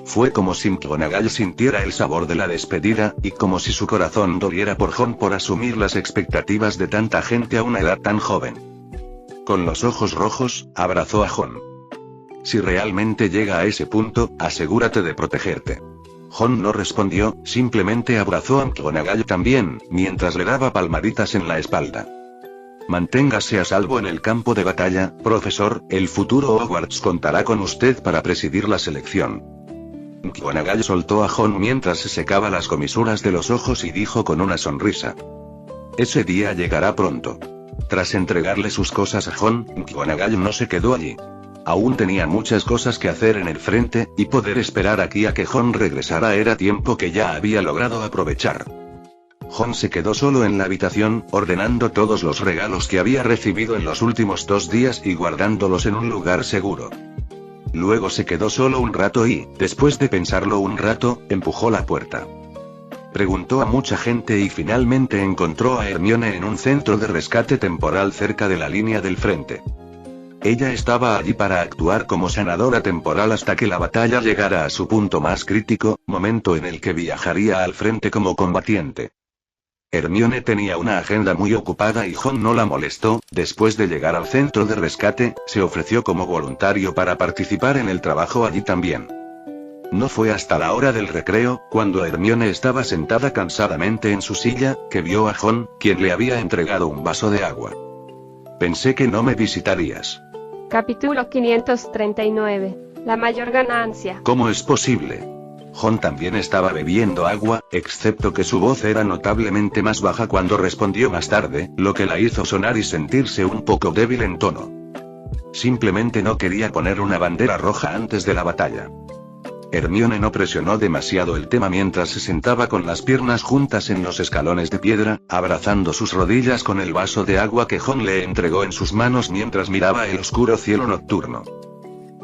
Fue como si McGonagall sintiera el sabor de la despedida, y como si su corazón doliera por Jon por asumir las expectativas de tanta gente a una edad tan joven. Con los ojos rojos, abrazó a Jon. Si realmente llega a ese punto, asegúrate de protegerte. Jon no respondió, simplemente abrazó a McGonagall también, mientras le daba palmaditas en la espalda. Manténgase a salvo en el campo de batalla, profesor, el futuro Hogwarts contará con usted para presidir la selección. McGonagall soltó a Jon mientras se secaba las comisuras de los ojos y dijo con una sonrisa: ese día llegará pronto. Tras entregarle sus cosas a Jon, McGonagall no se quedó allí. Aún tenía muchas cosas que hacer en el frente, y poder esperar aquí a que Jon regresara era tiempo que ya había logrado aprovechar. Jon se quedó solo en la habitación, ordenando todos los regalos que había recibido en los últimos 2 días y guardándolos en un lugar seguro. Luego se quedó solo un rato y, después de pensarlo un rato, empujó la puerta. Preguntó a mucha gente y finalmente encontró a Hermione en un centro de rescate temporal cerca de la línea del frente. Ella estaba allí para actuar como sanadora temporal hasta que la batalla llegara a su punto más crítico, momento en el que viajaría al frente como combatiente. Hermione tenía una agenda muy ocupada y Jon no la molestó. Después de llegar al centro de rescate, se ofreció como voluntario para participar en el trabajo allí también. No fue hasta la hora del recreo, cuando Hermione estaba sentada cansadamente en su silla, que vio a Jon, quien le había entregado un vaso de agua. Pensé que no me visitarías. Capítulo 539. La mayor ganancia. ¿Cómo es posible? Jon también estaba bebiendo agua, excepto que su voz era notablemente más baja cuando respondió más tarde, lo que la hizo sonar y sentirse un poco débil en tono. Simplemente no quería poner una bandera roja antes de la batalla. Hermione no presionó demasiado el tema mientras se sentaba con las piernas juntas en los escalones de piedra, abrazando sus rodillas con el vaso de agua que Jon le entregó en sus manos mientras miraba el oscuro cielo nocturno.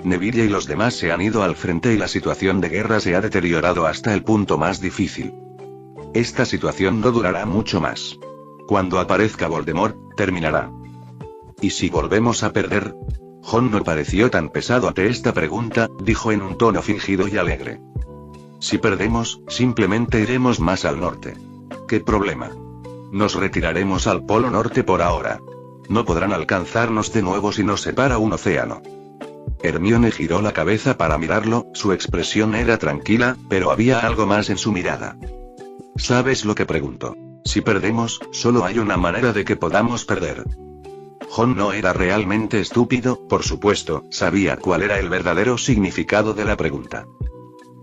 Neville y los demás se han ido al frente y la situación de guerra se ha deteriorado hasta el punto más difícil. Esta situación no durará mucho más. Cuando aparezca Voldemort, terminará. ¿Y si volvemos a perder? Jon no pareció tan pesado ante esta pregunta, dijo en un tono fingido y alegre. Si perdemos, simplemente iremos más al norte. ¿Qué problema? Nos retiraremos al Polo Norte por ahora. No podrán alcanzarnos de nuevo si nos separa un océano. Hermione giró la cabeza para mirarlo, su expresión era tranquila, pero había algo más en su mirada. ¿Sabes lo que pregunto? Si perdemos, solo hay una manera de que podamos perder. Jon no era realmente estúpido, por supuesto, sabía cuál era el verdadero significado de la pregunta.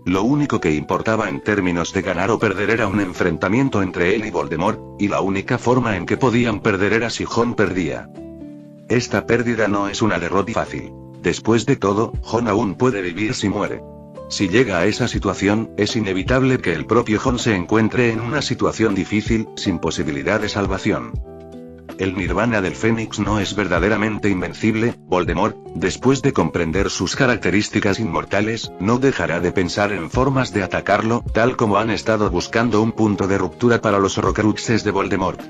Lo único que importaba en términos de ganar o perder era un enfrentamiento entre él y Voldemort, y la única forma en que podían perder era si Jon perdía. Esta pérdida no es una derrota fácil. Después de todo, Jon aún puede vivir si muere. Si llega a esa situación, es inevitable que el propio Jon se encuentre en una situación difícil, sin posibilidad de salvación. El nirvana del Fénix no es verdaderamente invencible. Voldemort, después de comprender sus características inmortales, no dejará de pensar en formas de atacarlo, tal como han estado buscando un punto de ruptura para los Horcruxes de Voldemort.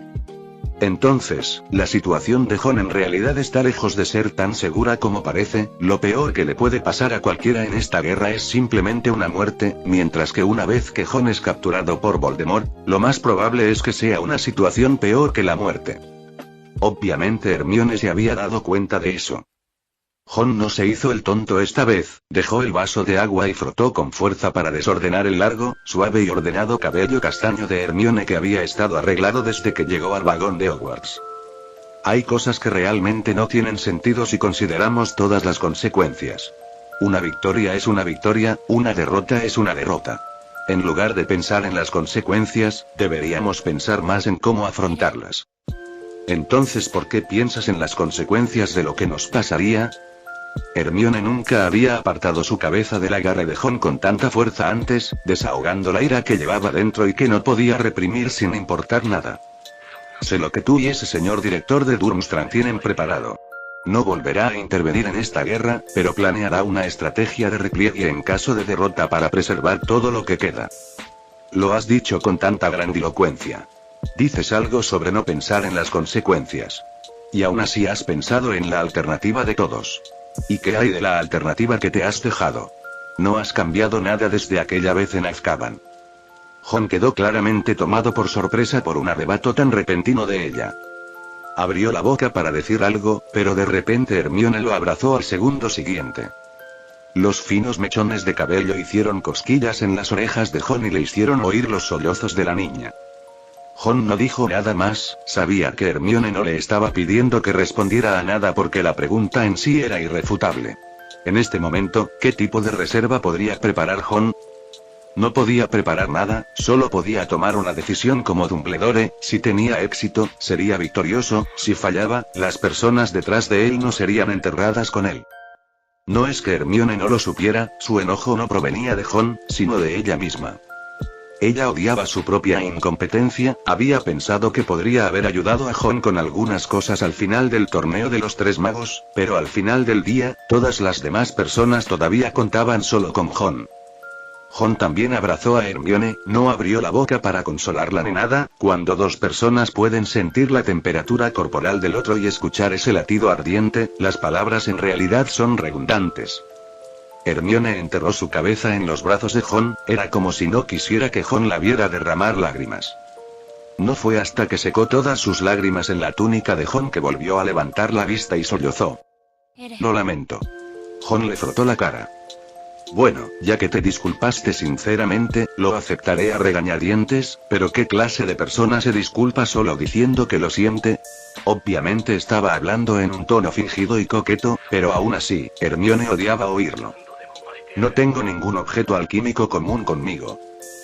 Entonces, la situación de Jon en realidad está lejos de ser tan segura como parece. Lo peor que le puede pasar a cualquiera en esta guerra es simplemente una muerte, mientras que una vez que Jon es capturado por Voldemort, lo más probable es que sea una situación peor que la muerte. Obviamente Hermione se había dado cuenta de eso. Jon no se hizo el tonto esta vez, dejó el vaso de agua y frotó con fuerza para desordenar el largo, suave y ordenado cabello castaño de Hermione que había estado arreglado desde que llegó al vagón de Hogwarts. Hay cosas que realmente no tienen sentido si consideramos todas las consecuencias. Una victoria es una victoria, una derrota es una derrota. En lugar de pensar en las consecuencias, deberíamos pensar más en cómo afrontarlas. Entonces, ¿por qué piensas en las consecuencias de lo que nos pasaría? Hermione nunca había apartado su cabeza del agarre de Jon con tanta fuerza antes, desahogando la ira que llevaba dentro y que no podía reprimir sin importar nada. Sé lo que tú y ese señor director de Durmstrang tienen preparado. No volverá a intervenir en esta guerra, pero planeará una estrategia de repliegue en caso de derrota para preservar todo lo que queda. Lo has dicho con tanta grandilocuencia. Dices algo sobre no pensar en las consecuencias. Y aún así has pensado en la alternativa de todos. ¿Y qué hay de la alternativa que te has dejado? No has cambiado nada desde aquella vez en Azkaban. Jon quedó claramente tomado por sorpresa por un arrebato tan repentino de ella. Abrió la boca para decir algo, pero de repente Hermione lo abrazó al segundo siguiente. Los finos mechones de cabello hicieron cosquillas en las orejas de Jon y le hicieron oír los sollozos de la niña. Jon no dijo nada más, sabía que Hermione no le estaba pidiendo que respondiera a nada porque la pregunta en sí era irrefutable. En este momento, ¿qué tipo de reserva podría preparar Jon? No podía preparar nada, solo podía tomar una decisión como Dumbledore. Si tenía éxito, sería victorioso; si fallaba, las personas detrás de él no serían enterradas con él. No es que Hermione no lo supiera, su enojo no provenía de Jon, sino de ella misma. Ella odiaba su propia incompetencia, había pensado que podría haber ayudado a Jon con algunas cosas al final del torneo de los Tres Magos, pero al final del día, todas las demás personas todavía contaban solo con Jon. Jon también abrazó a Hermione, no abrió la boca para consolarla ni nada. Cuando dos personas pueden sentir la temperatura corporal del otro y escuchar ese latido ardiente, las palabras en realidad son redundantes. Hermione enterró su cabeza en los brazos de Jon, era como si no quisiera que Jon la viera derramar lágrimas. No fue hasta que secó todas sus lágrimas en la túnica de Jon que volvió a levantar la vista y sollozó. Lo lamento. Jon le frotó la cara. Bueno, ya que te disculpaste sinceramente, lo aceptaré a regañadientes, pero ¿qué clase de persona se disculpa solo diciendo que lo siente? Obviamente estaba hablando en un tono fingido y coqueto, pero aún así, Hermione odiaba oírlo. No tengo ningún objeto alquímico común conmigo.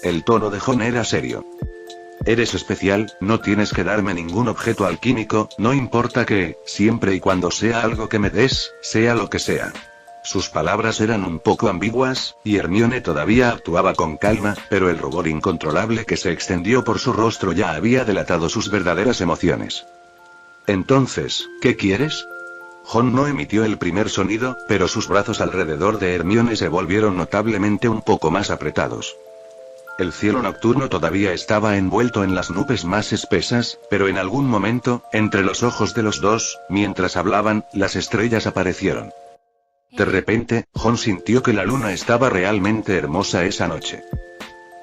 El tono de Jon era serio. Eres especial, no tienes que darme ningún objeto alquímico, no importa qué, siempre y cuando sea algo que me des, sea lo que sea. Sus palabras eran un poco ambiguas, y Hermione todavía actuaba con calma, pero el rubor incontrolable que se extendió por su rostro ya había delatado sus verdaderas emociones. Entonces, ¿qué quieres? Jon no emitió el primer sonido, pero sus brazos alrededor de Hermione se volvieron notablemente un poco más apretados. El cielo nocturno todavía estaba envuelto en las nubes más espesas, pero en algún momento, entre los ojos de los dos, mientras hablaban, las estrellas aparecieron. De repente, Jon sintió que la luna estaba realmente hermosa esa noche.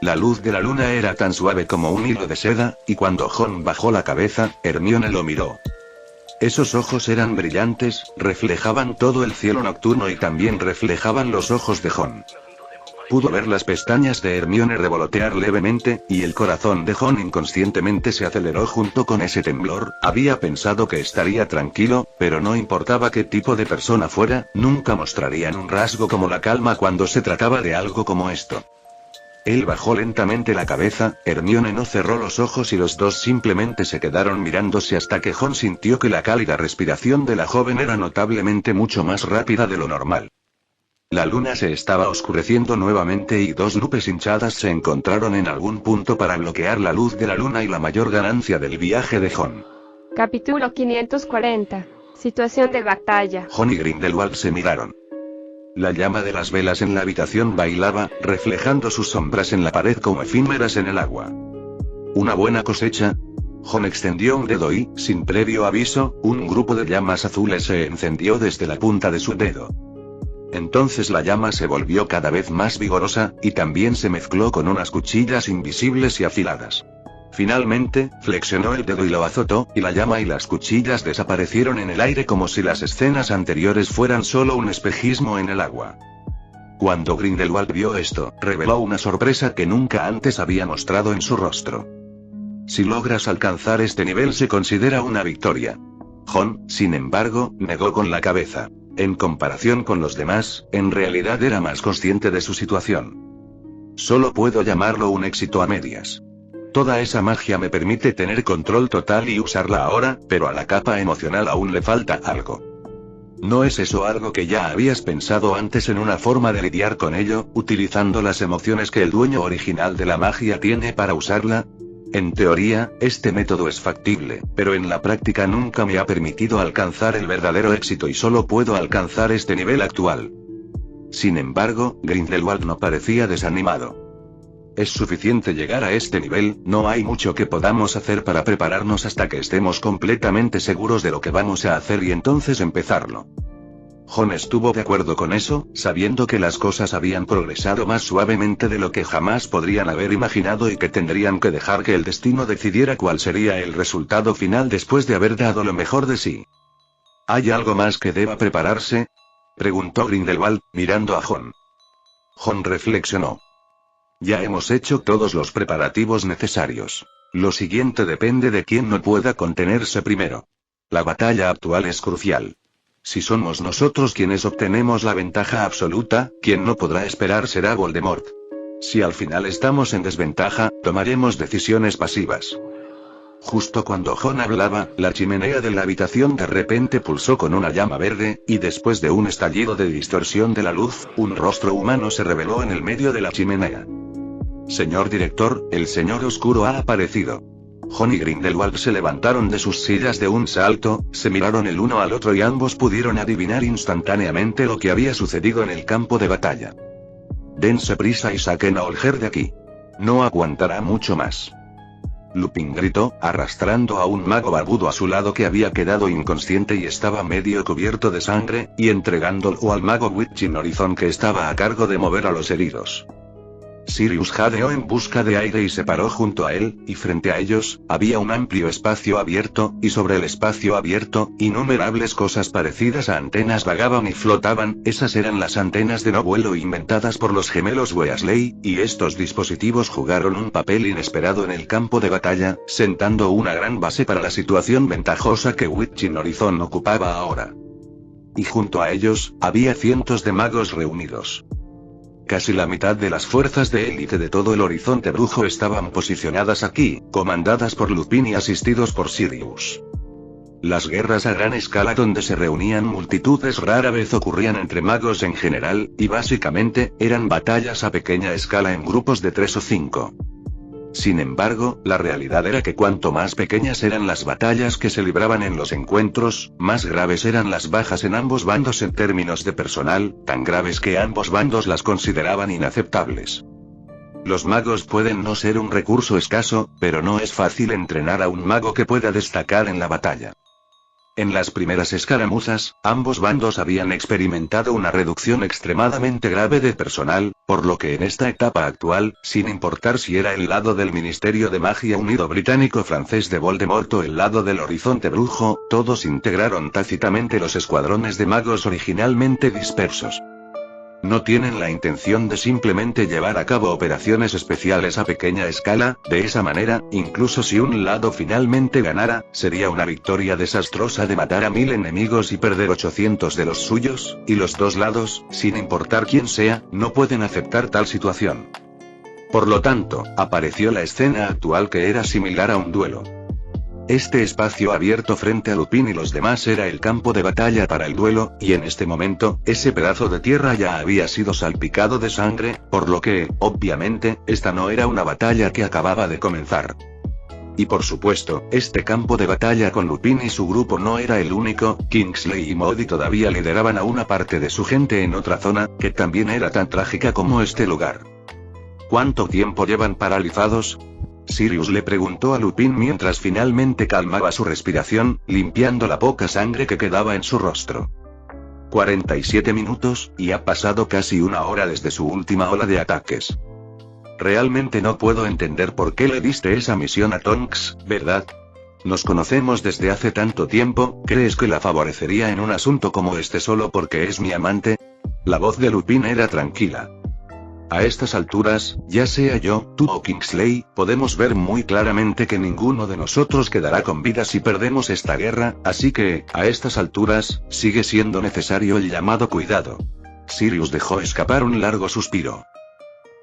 La luz de la luna era tan suave como un hilo de seda, y cuando Jon bajó la cabeza, Hermione lo miró. Esos ojos eran brillantes, reflejaban todo el cielo nocturno y también reflejaban los ojos de Jon. Pudo ver las pestañas de Hermione revolotear levemente, y el corazón de Jon inconscientemente se aceleró junto con ese temblor. Había pensado que estaría tranquilo, pero no importaba qué tipo de persona fuera, nunca mostrarían un rasgo como la calma cuando se trataba de algo como esto. Él bajó lentamente la cabeza, Hermione no cerró los ojos y los dos simplemente se quedaron mirándose hasta que Jon sintió que la cálida respiración de la joven era notablemente mucho más rápida de lo normal. La luna se estaba oscureciendo nuevamente y dos nubes hinchadas se encontraron en algún punto para bloquear la luz de la luna y la mayor ganancia del viaje de Jon. Capítulo 540. Situación de batalla. Jon y Grindelwald se miraron. La llama de las velas en la habitación bailaba, reflejando sus sombras en la pared como efímeras en el agua. ¿Una buena cosecha? Jon extendió un dedo y, sin previo aviso, un grupo de llamas azules se encendió desde la punta de su dedo. Entonces la llama se volvió cada vez más vigorosa, y también se mezcló con unas cuchillas invisibles y afiladas. Finalmente, flexionó el dedo y lo azotó, y la llama y las cuchillas desaparecieron en el aire como si las escenas anteriores fueran solo un espejismo en el agua. Cuando Grindelwald vio esto, reveló una sorpresa que nunca antes había mostrado en su rostro. Si logras alcanzar este nivel se considera una victoria. Jon, sin embargo, negó con la cabeza. En comparación con los demás, en realidad era más consciente de su situación. Solo puedo llamarlo un éxito a medias. Toda esa magia me permite tener control total y usarla ahora, pero a la capa emocional aún le falta algo. ¿No es eso algo que ya habías pensado antes en una forma de lidiar con ello, utilizando las emociones que el dueño original de la magia tiene para usarla? En teoría, este método es factible, pero en la práctica nunca me ha permitido alcanzar el verdadero éxito y solo puedo alcanzar este nivel actual. Sin embargo, Grindelwald no parecía desanimado. Es suficiente llegar a este nivel, no hay mucho que podamos hacer para prepararnos hasta que estemos completamente seguros de lo que vamos a hacer y entonces empezarlo. Jon estuvo de acuerdo con eso, sabiendo que las cosas habían progresado más suavemente de lo que jamás podrían haber imaginado y que tendrían que dejar que el destino decidiera cuál sería el resultado final después de haber dado lo mejor de sí. ¿Hay algo más que deba prepararse?, preguntó Grindelwald, mirando a Jon. Jon reflexionó. Ya hemos hecho todos los preparativos necesarios. Lo siguiente depende de quién no pueda contenerse primero. La batalla actual es crucial. Si somos nosotros quienes obtenemos la ventaja absoluta, quien no podrá esperar será Voldemort. Si al final estamos en desventaja, tomaremos decisiones pasivas. Justo cuando Jon hablaba, la chimenea de la habitación de repente pulsó con una llama verde, y después de un estallido de distorsión de la luz, un rostro humano se reveló en el medio de la chimenea. Señor director, el señor oscuro ha aparecido. Jon y Grindelwald se levantaron de sus sillas de un salto, se miraron el uno al otro y ambos pudieron adivinar instantáneamente lo que había sucedido en el campo de batalla. Dense prisa y saquen a Olger de aquí. No aguantará mucho más. Lupin gritó, arrastrando a un mago barbudo a su lado que había quedado inconsciente y estaba medio cubierto de sangre, y entregándolo al mago Witchin Horizon que estaba a cargo de mover a los heridos. Sirius jadeó en busca de aire y se paró junto a él, y frente a ellos, había un amplio espacio abierto, y sobre el espacio abierto, innumerables cosas parecidas a antenas vagaban y flotaban. Esas eran las antenas de no vuelo inventadas por los gemelos Weasley, y estos dispositivos jugaron un papel inesperado en el campo de batalla, sentando una gran base para la situación ventajosa que Witchin Horizon ocupaba ahora. Y junto a ellos, había cientos de magos reunidos. Casi la mitad de las fuerzas de élite de todo el horizonte brujo estaban posicionadas aquí, comandadas por Lupin y asistidos por Sirius. Las guerras a gran escala donde se reunían multitudes rara vez ocurrían entre magos en general, y básicamente, eran batallas a pequeña escala en grupos de 3 o 5. Sin embargo, la realidad era que cuanto más pequeñas eran las batallas que se libraban en los encuentros, más graves eran las bajas en ambos bandos en términos de personal, tan graves que ambos bandos las consideraban inaceptables. Los magos pueden no ser un recurso escaso, pero no es fácil entrenar a un mago que pueda destacar en la batalla. En las primeras escaramuzas, ambos bandos habían experimentado una reducción extremadamente grave de personal, por lo que en esta etapa actual, sin importar si era el lado del Ministerio de Magia Unido británico-francés de Voldemort o el lado del Horizonte Brujo, todos integraron tácitamente los escuadrones de magos originalmente dispersos. No tienen la intención de simplemente llevar a cabo operaciones especiales a pequeña escala. De esa manera, incluso si un lado finalmente ganara, sería una victoria desastrosa de matar a 1000 enemigos y perder 800 de los suyos, y los dos lados, sin importar quién sea, no pueden aceptar tal situación. Por lo tanto, apareció la escena actual que era similar a un duelo. Este espacio abierto frente a Lupin y los demás era el campo de batalla para el duelo, y en este momento, ese pedazo de tierra ya había sido salpicado de sangre, por lo que, obviamente, esta no era una batalla que acababa de comenzar. Y por supuesto, este campo de batalla con Lupin y su grupo no era el único. Kingsley y Modi todavía lideraban a una parte de su gente en otra zona, que también era tan trágica como este lugar. ¿Cuánto tiempo llevan paralizados? Sirius le preguntó a Lupin mientras finalmente calmaba su respiración, limpiando la poca sangre que quedaba en su rostro. 47 minutos, y ha pasado casi una hora desde su última ola de ataques. Realmente no puedo entender por qué le diste esa misión a Tonks, ¿verdad? Nos conocemos desde hace tanto tiempo, ¿crees que la favorecería en un asunto como este solo porque es mi amante? La voz de Lupin era tranquila. A estas alturas, ya sea yo, tú o Kingsley, podemos ver muy claramente que ninguno de nosotros quedará con vida si perdemos esta guerra, así que, a estas alturas, sigue siendo necesario el llamado cuidado. Sirius dejó escapar un largo suspiro.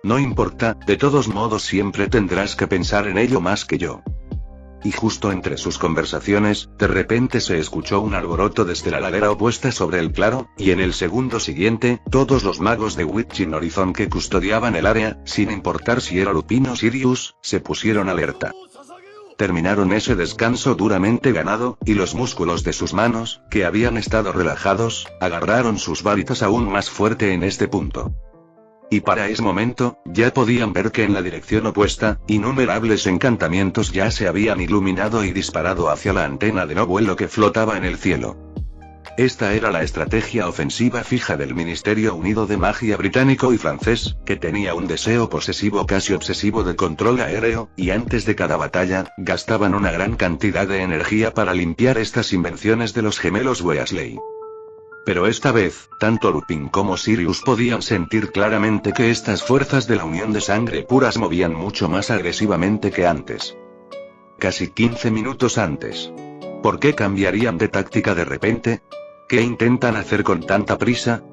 No importa, de todos modos siempre tendrás que pensar en ello más que yo. Y justo entre sus conversaciones, de repente se escuchó un alboroto desde la ladera opuesta sobre el claro, y en el segundo siguiente, todos los magos de Witching Horizon que custodiaban el área, sin importar si era Lupin o Sirius, se pusieron alerta. Terminaron ese descanso duramente ganado, y los músculos de sus manos, que habían estado relajados, agarraron sus varitas aún más fuerte en este punto. Y para ese momento, ya podían ver que en la dirección opuesta, innumerables encantamientos ya se habían iluminado y disparado hacia la antena de no vuelo que flotaba en el cielo. Esta era la estrategia ofensiva fija del Ministerio Unido de Magia británico y francés, que tenía un deseo posesivo casi obsesivo de control aéreo, y antes de cada batalla, gastaban una gran cantidad de energía para limpiar estas invenciones de los gemelos Weasley. Pero esta vez, tanto Lupin como Sirius podían sentir claramente que estas fuerzas de la unión de sangre puras movían mucho más agresivamente que antes. Casi 15 minutos antes. ¿Por qué cambiarían de táctica de repente? ¿Qué intentan hacer con tanta prisa?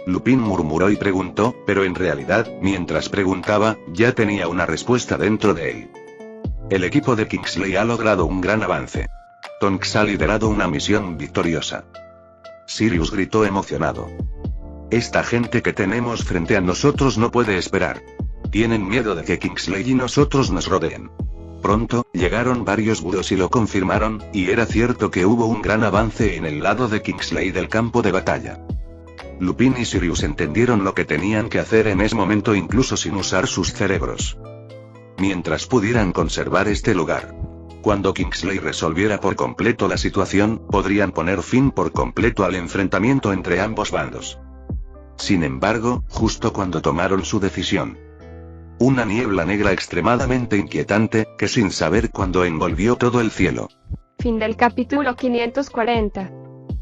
Lupin murmuró y preguntó, pero en realidad, mientras preguntaba, ya tenía una respuesta dentro de él. El equipo de Kingsley ha logrado un gran avance. Tonks ha liderado una misión victoriosa. Sirius gritó emocionado. Esta gente que tenemos frente a nosotros no puede esperar. Tienen miedo de que Kingsley y nosotros nos rodeen. Pronto, llegaron varios búhos y lo confirmaron, y era cierto que hubo un gran avance en el lado de Kingsley del campo de batalla. Lupin y Sirius entendieron lo que tenían que hacer en ese momento incluso sin usar sus cerebros. Mientras pudieran conservar este lugar. Cuando Kingsley resolviera por completo la situación, podrían poner fin por completo al enfrentamiento entre ambos bandos. Sin embargo, justo cuando tomaron su decisión, una niebla negra extremadamente inquietante, que sin saber cuándo envolvió todo el cielo. Fin del capítulo 540.